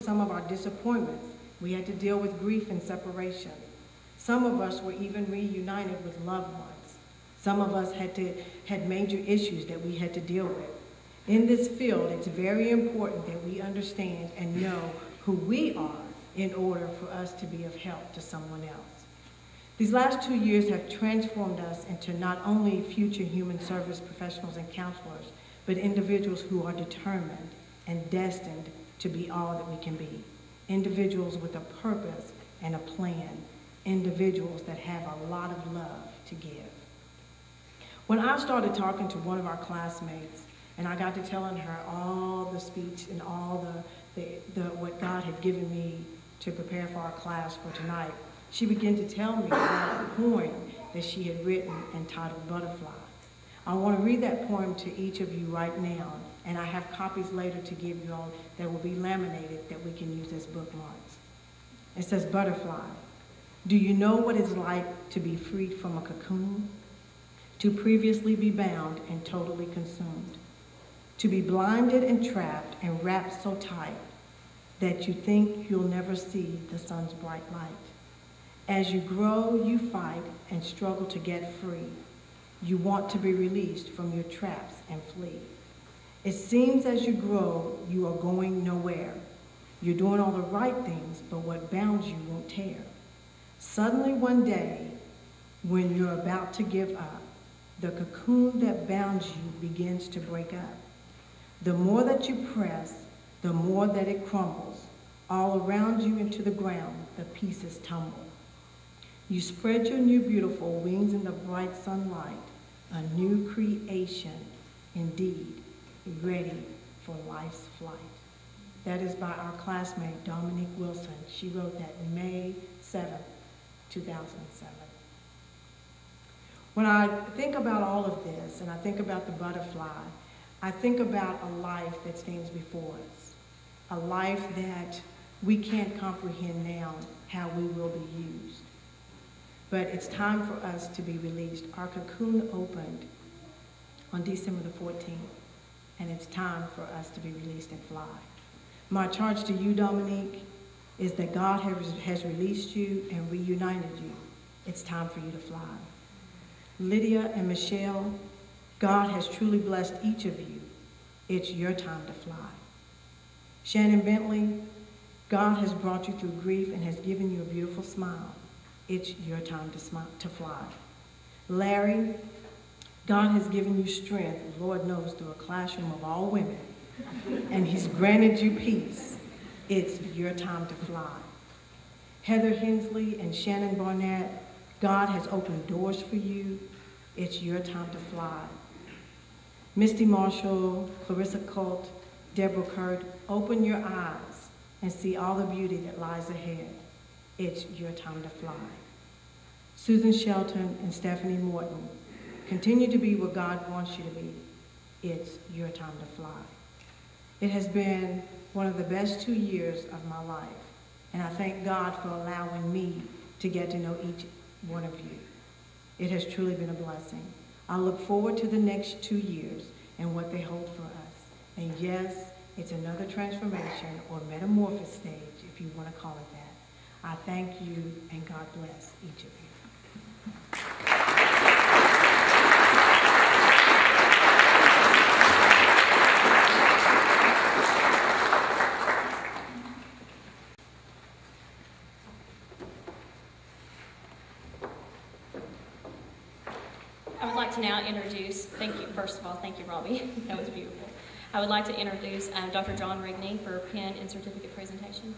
some of our disappointments. We had to deal with grief and separation. Some of us were even reunited with loved ones. Some of us had major issues that we had to deal with. In this field, it's very important that we understand and know who we are in order for us to be of help to someone else. These last 2 years have transformed us into not only future human service professionals and counselors, but individuals who are determined and destined to be all that we can be. Individuals with a purpose and a plan. Individuals that have a lot of love to give. When I started talking to one of our classmates, and I got to telling her all the speech and all the what God had given me to prepare for our class for tonight, she began to tell me about a poem that she had written entitled Butterfly. I want to read that poem to each of you right now, and I have copies later to give you all that will be laminated that we can use as bookmarks. It says, Butterfly, do you know what it's like to be freed from a cocoon? To previously be bound and totally consumed? To be blinded and trapped and wrapped so tight that you think you'll never see the sun's bright light. As you grow, you fight and struggle to get free. You want to be released from your traps and flee. It seems as you grow, you are going nowhere. You're doing all the right things, but what bounds you won't tear. Suddenly one day, when you're about to give up, the cocoon that bounds you begins to break up. The more that you press, the more that it crumbles. All around you into the ground, the pieces tumble. You spread your new beautiful wings in the bright sunlight, a new creation, indeed, ready for life's flight. That is by our classmate, Dominique Wilson. She wrote that May 7th, 2007. When I think about all of this, and I think about the butterfly, I think about a life that stands before us, a life that we can't comprehend now how we will be used. But it's time for us to be released. Our cocoon opened on December the 14th, and it's time for us to be released and fly. My charge to you, Dominique, is that God has released you and reunited you. It's time for you to fly. Lydia and Michelle, God has truly blessed each of you. It's your time to fly. Shannon Bentley, God has brought you through grief and has given you a beautiful smile. It's your time to fly. Larry, God has given you strength, Lord knows, through a classroom of all women, and he's granted you peace. It's your time to fly. Heather Hensley and Shannon Barnett, God has opened doors for you. It's your time to fly. Misty Marshall, Clarissa Colt, Deborah Kurt, open your eyes and see all the beauty that lies ahead. It's your time to fly. Susan Shelton and Stephanie Morton, continue to be what God wants you to be. It's your time to fly. It has been one of the best 2 years of my life, and I thank God for allowing me to get to know each one of you. It has truly been a blessing. I look forward to the next 2 years and what they hold for us. And yes, it's another transformation or metamorphosis stage, if you want to call it that. I thank you, and God bless each of you. I would like to now introduce, thank you, first of all, thank you, Robbie. That was beautiful. I would like to introduce Dr. John Rigney for pen and certificate presentation.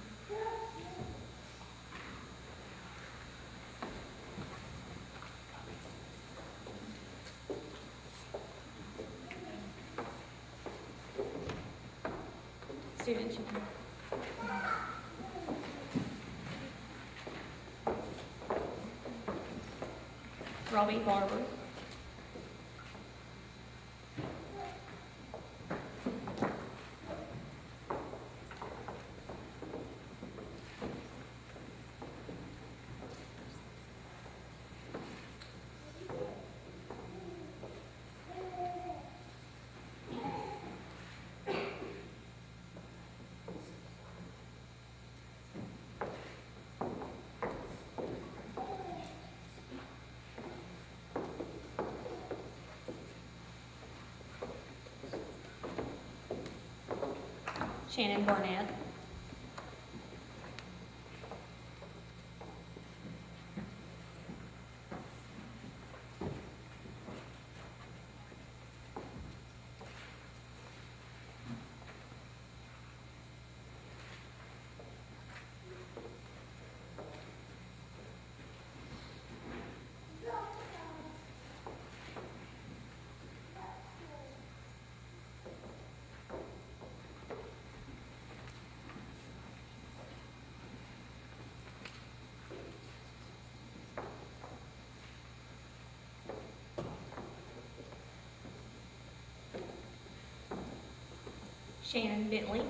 Students, you can. Robbie Barber. Shannon Barnett. Shannon Bentley.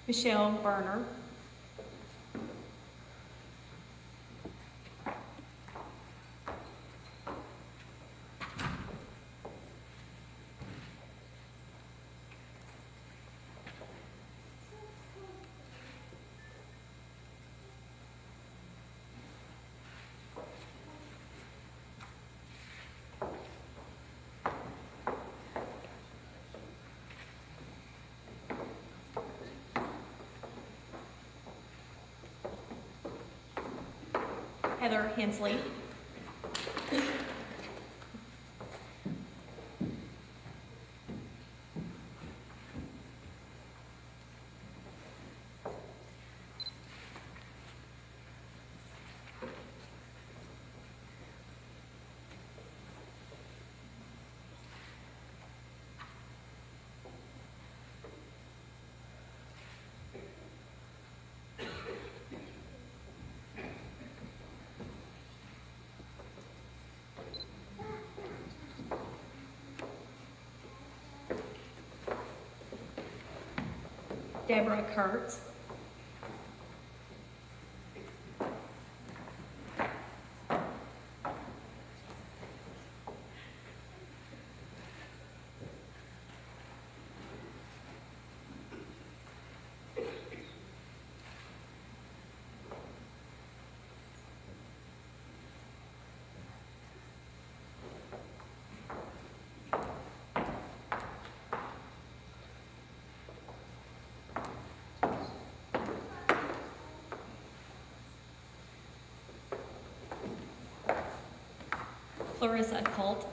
Michelle Berner. Heather Hensley. Deborah Kurtz. Clarissa Colt.